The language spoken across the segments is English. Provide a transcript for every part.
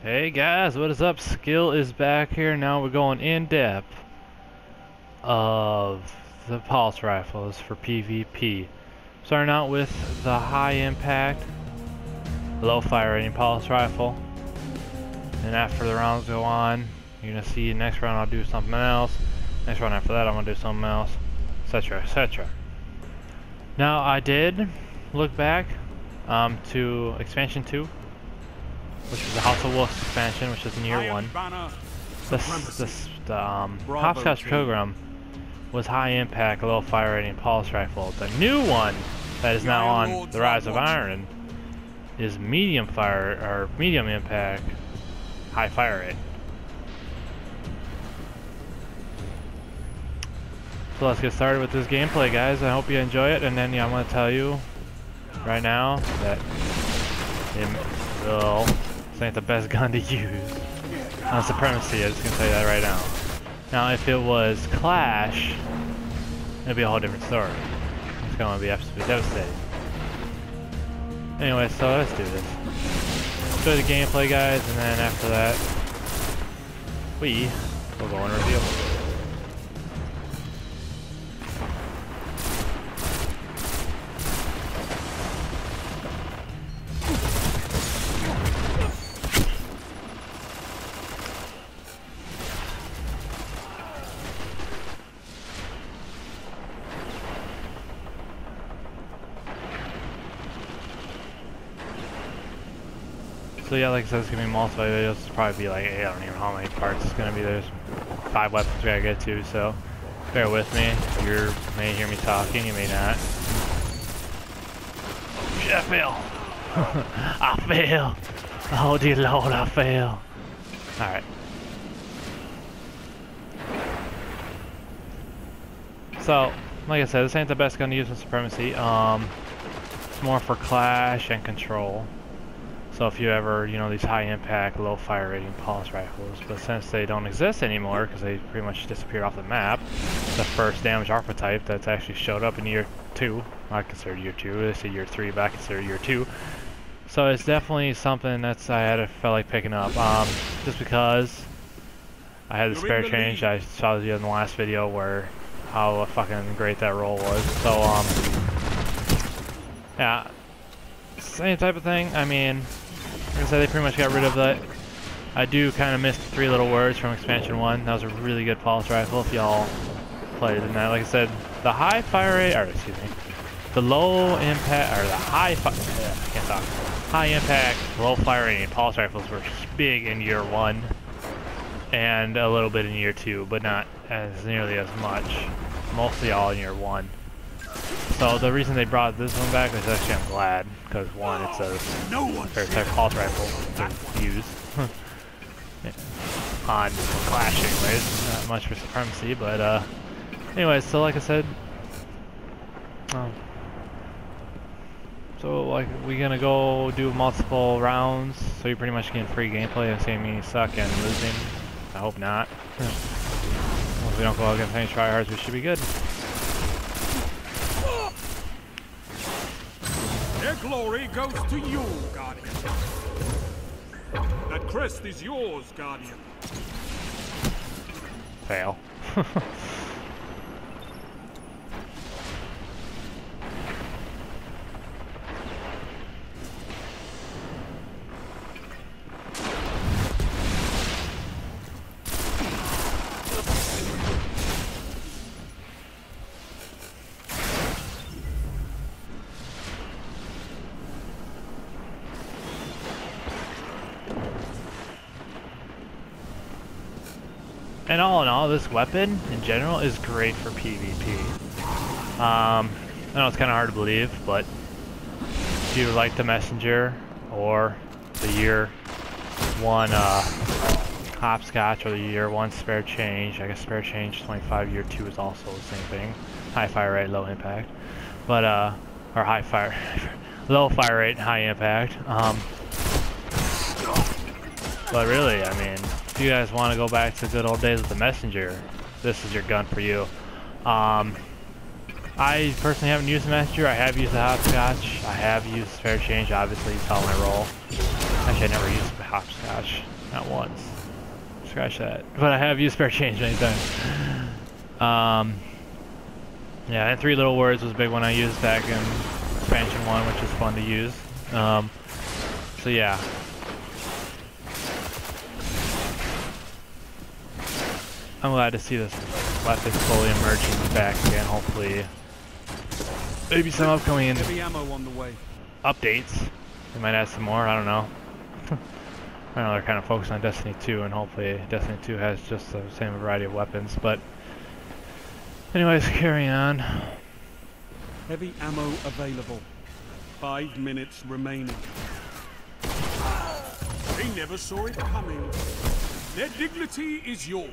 Hey guys, what is up? Skill is back here. Now we're going in depth of the pulse rifles for PvP. Starting out with the high impact, low fire rating pulse rifle. And after the rounds go on, you're gonna see next round I'll do something else. Next round after that I'm gonna do something else, etc. etc. Now I did look back to expansion 2. Which is the House of Wolves expansion, which is in year 1. The Hopscotch Program was high impact, low fire rating pulse rifle. The new one that is now on the Rise of Iron is medium fire or medium impact, high fire rate. So let's get started with this gameplay, guys. I hope you enjoy it, and then I'm going to tell you right now that this ain't the best gun to use on Supremacy. I'm just gonna tell you that right now. Now, if it was Clash, it'd be a whole different story. It's gonna be absolutely devastating. Anyway, so let's do this. Enjoy the gameplay, guys, and then after that, we'll go and reveal. So yeah, like I said, it's gonna be multiple videos. It's probably be like, I don't even know how many parts it's gonna be. There's 5 weapons we gotta get to, so bear with me. You may hear me talking, you may not. Shit, I fail. I fail. Oh dear Lord, I fail. Alright. So, like I said, this ain't the best gun to use in Supremacy. It's more for Clash and Control. So if you ever, these high impact, low fire rating pulse rifles, but since they don't exist anymore because they pretty much disappeared off the map, the first damage archetype that's actually showed up in year 2, I consider year 2, they say year 3, but I consider year 2. So it's definitely something that's felt like picking up, just because I had the spare change. I saw you in the last video where how fucking great that roll was. So yeah, same type of thing. I mean, like I said, they pretty much got rid of that. I do kind of miss the 3 little words from expansion 1. That was a really good pulse rifle if y'all played in that. Like I said, the high fire rate, or excuse me, the low impact, or the high impact, low fire rating pulse rifles were big in year 1 and a little bit in year 2, but not as nearly as much. Mostly all in year 1. So the reason they brought this one back is actually I'm glad, because one, it's a fair type pulse rifle to use on Clash anyways, not much for Supremacy, but anyways, so like I said, so like we're gonna go do multiple rounds, so you're pretty much getting free gameplay and seeing me suck and losing. I hope not. If we don't go against any tryhards, we should be good. Their glory goes to you, Guardian. That crest is yours, Guardian. Fail. And all in all, this weapon, in general, is great for PvP. I know it's kind of hard to believe, but if you like the Messenger, or the year 1 Hopscotch, or the year 1 Spare Change, I guess Spare Change 25, year 2 is also the same thing. High fire rate, low impact. But, or low fire rate, high impact. But really, I mean, if you guys want to go back to the good old days with the Messenger, this is your gun for you. I personally haven't used the Messenger. I have used the Hopscotch. I have used Spare Change, obviously, you saw my roll. I Actually, I never used hopscotch. Not once. Scratch that. But I have used spare change many times. Yeah, and Three Little Words was a big one I used back in expansion 1, which is fun to use. So yeah. I'm glad to see this weapon slowly emerging back again, hopefully. Maybe some upcoming Heavy ammo on the way. updates. They might add some more, I don't know. I know they're kind of focused on Destiny 2, and hopefully Destiny 2 has just the same variety of weapons, but anyways, carry on. Heavy ammo available. 5 minutes remaining. They never saw it coming. Their dignity is yours.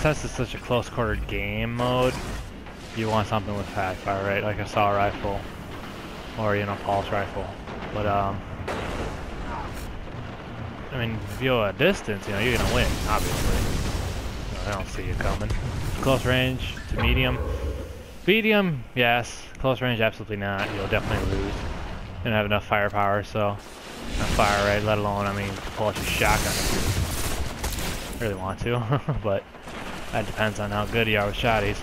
Since it's such a close quarter game mode, you want something with fat fire, right? Like a assault rifle, or you know, pulse rifle. But I mean, if you go a distance, you know, you're gonna win, obviously. You know, they don't see you coming. Close range to medium. Medium, yes. Close range, absolutely not. You'll definitely lose. You don't have enough firepower, so not fire rate, let alone, I mean, pull out your shotgun if you really want to, but that depends on how good you are with shotties.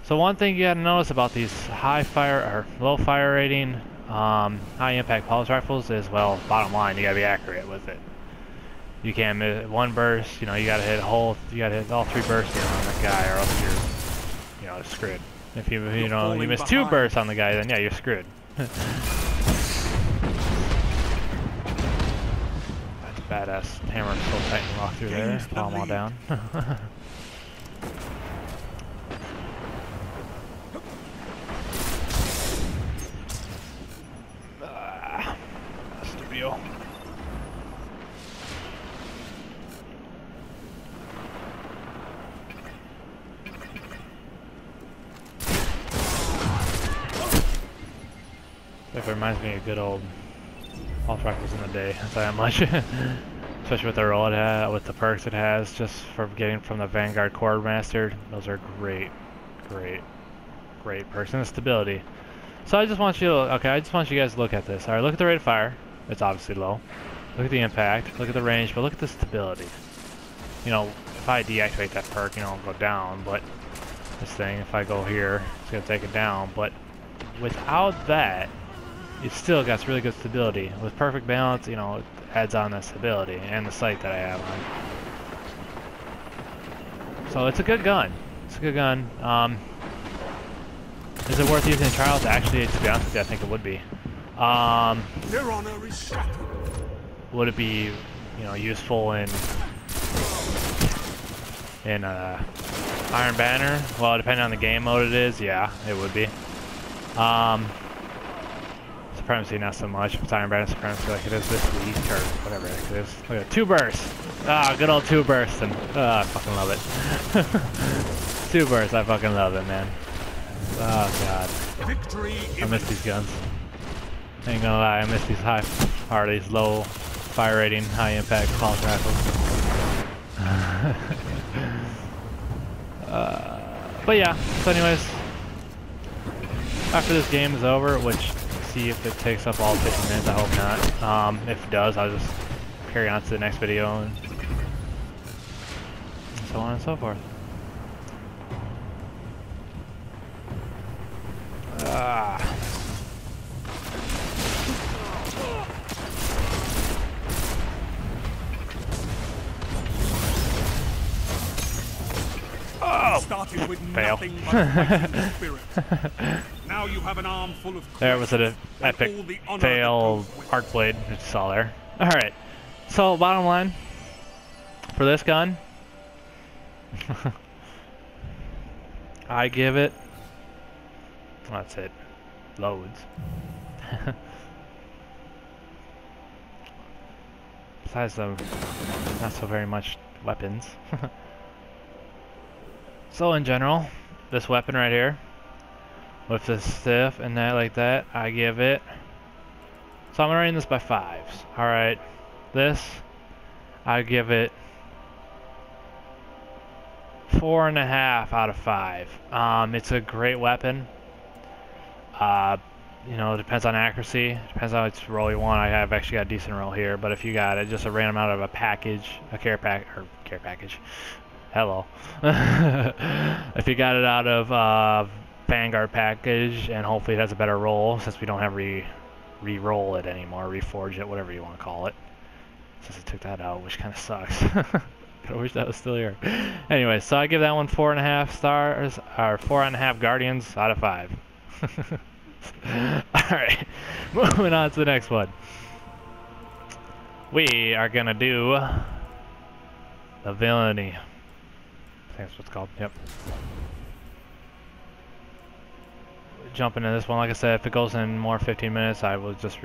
So one thing you gotta notice about these high fire or low fire rating, high impact pulse rifles is, well, bottom line, you gotta be accurate with it. You can't miss one burst. You know, you gotta hit all 3 bursts on the guy, or else you're, you know, screwed. If you miss 2 bursts on the guy, then yeah, you're screwed. That's badass. Hammer so tight and lock through there. Palm all down. Studio. It reminds me of good old pulse rifles in the day. I'll tell you that much. Especially with the roll it has, with the perks it has, just for getting from the Vanguard Quartermaster. Those are great perks, and the stability. So I just want you to, I just want you guys to look at this. Alright, look at the rate of fire. It's obviously low. Look at the impact. Look at the range, but look at the stability. You know, if I deactivate that perk, you know, it'll go down, but this thing, if I go here, it's going to take it down. But without that, it still got really good stability. With perfect balance, you know, it adds on the stability and the sight that I have on. So it's a good gun. It's a good gun. Is it worth using in trials? Actually, to be honest with you, I think it would be. Their honor is shattered. Would it be, you know, useful in Iron Banner? Well, depending on the game mode it is, yeah, it would be. Supremacy, not so much. With Iron Banner Supremacy like it is this week, or whatever it is. Look at 2 bursts. Ah, good old 2 bursts, and I fucking love it. 2 bursts, I fucking love it, man. Oh god. Victory. I miss these guns. I ain't gonna lie, I miss these these low fire rating, high impact pulse rifles. But yeah, so anyways, after this game is over, which, see if it takes up all 50 minutes, I hope not. If it does, I'll just carry on to the next video, and so on and so forth. Oh! Started with Fail. nothing but fighting spirit. Now you have an arm full of There was an epic fail arc blade. It's all there. Alright. So, bottom line, for this gun, I give it, that's it, loads. Besides the not so very much weapons. So in general, this weapon right here, with the stiff and that like that, I give it. So I'm rating this by 5s. All right, this I give it 4.5 out of 5. It's a great weapon. You know, it depends on accuracy. Depends on which roll you want. I have actually got a decent roll here, but if you got it, just a random out of a package, a care package. Hello. If you got it out of Vanguard package, and hopefully it has a better roll, since we don't have re-roll it anymore, reforge it, whatever you want to call it. Since I took that out, which kind of sucks. I wish that was still here. Anyway, so I give that one 4.5 stars, or 4.5 Guardians out of 5. Alright, moving on to the next one. We are gonna do the Villainy. I think that's what it's called, yep. Jumping into this one, like I said, if it goes in more 15 minutes, I will just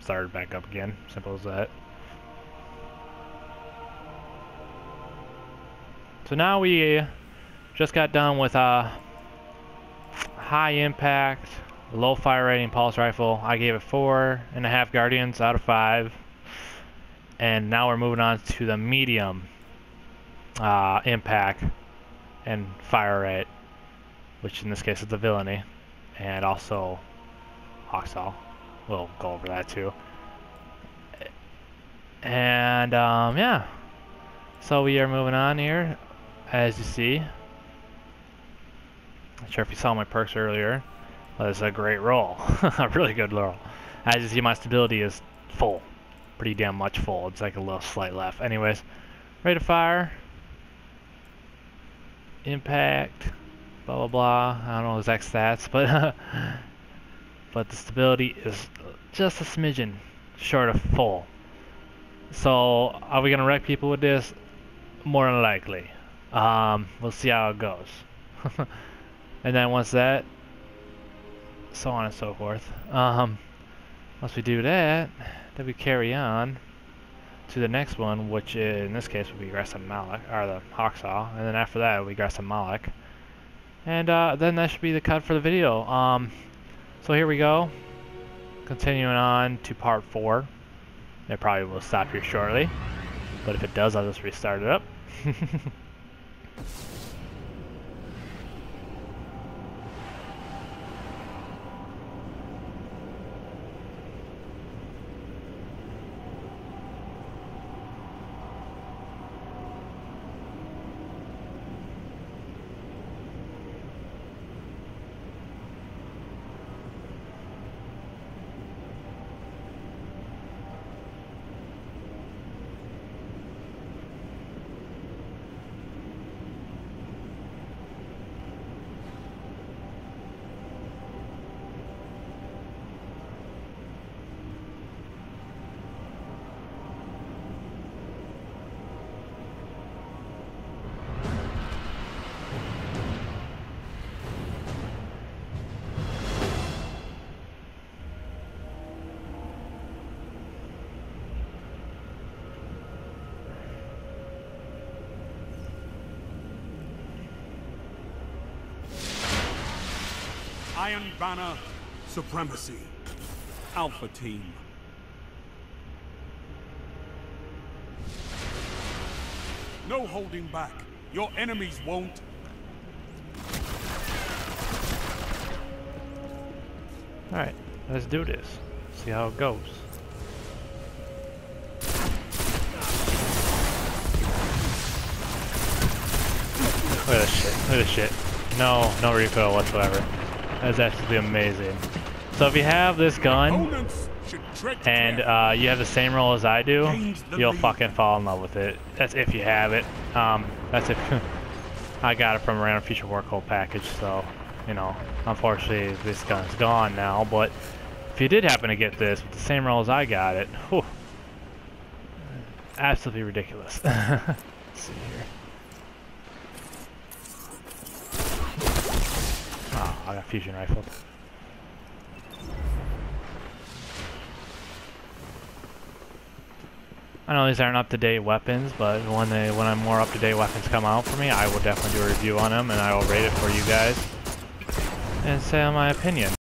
start it back up again. Simple as that. So now we just got done with a high impact, low fire rating pulse rifle. I gave it 4.5 Guardians out of 5. And now we're moving on to the medium impact and fire rate, which in this case is the Villainy, and also Hawksaw. We'll go over that too. And yeah, so we are moving on here. As you see, not sure if you saw my perks earlier, but it's a great roll. A really good roll. As you see, my stability is full. Pretty damn much full. It's like a little slight left. Anyways, rate of fire, impact, blah blah blah. I don't know exact stats, but the stability is just a smidgen short of full. So are we gonna wreck people with this? More than likely. We'll see how it goes. And then once that, so on and so forth. Once we do that, then we carry on to the next one, which in this case would be Garrison Malak, or the Hawksaw, and then after that we Garrison Malak. And then that should be the cut for the video. So here we go. Continuing on to part 4. It probably will stop here shortly, but if it does, I'll just restart it up. Iron Banner Supremacy. Alpha Team. No holding back. Your enemies won't. Alright, let's do this. See how it goes. Look at this shit. Look at this shit. No recoil whatsoever. That's absolutely amazing. So if you have this gun and you have the same roll as I do, you'll fucking fall in love with it. That's if you have it. That's if I got it from a Random Future War Code package, so you know, unfortunately this gun's gone now, but if you did happen to get this with the same roll as I got it, whew, absolutely ridiculous. Let's see here. Oh, I got fusion rifled. I know these aren't up-to-date weapons, but when more up-to-date weapons come out for me, I will definitely do a review on them, and I will rate it for you guys. and say my opinion.